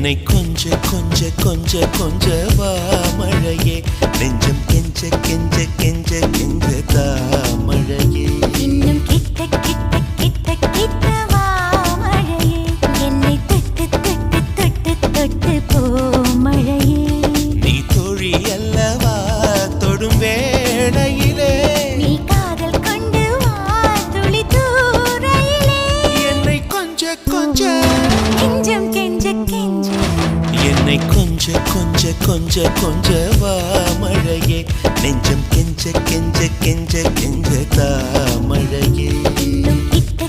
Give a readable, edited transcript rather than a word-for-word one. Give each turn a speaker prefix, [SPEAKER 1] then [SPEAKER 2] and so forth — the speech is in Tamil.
[SPEAKER 1] என்னை கொஞ்ச கொஞ்ச கொஞ்ச கொஞ்ச வா மழையே நெஞ்சம் கெஞ்ச கெஞ்ச கெஞ்ச கெஞ்ச தா மழையே
[SPEAKER 2] இன்னும் கிட்ட கிட்ட கிட்ட கிட்ட வா மழையே என்னை தொட்டு தொட்டு தொட்டு தொட்டு போ மழையே
[SPEAKER 1] நீ தோழி அல்லவா தொடும் வேளையிலே
[SPEAKER 2] நீ காதல் கொண்டு வா துளி தூரையிலே
[SPEAKER 1] என்னை கொஞ்ச கொஞ்ச
[SPEAKER 2] கெஞ்சம் கெஞ்ச கெஞ்ச
[SPEAKER 1] என்னை கொஞ்ச கொஞ்ச கொஞ்ச கொஞ்ச வா மழையே நெஞ்சம் கெஞ்ச கெஞ்ச கெஞ்ச கெஞ்ச தா மழையே
[SPEAKER 2] இன்னும் கிட்ட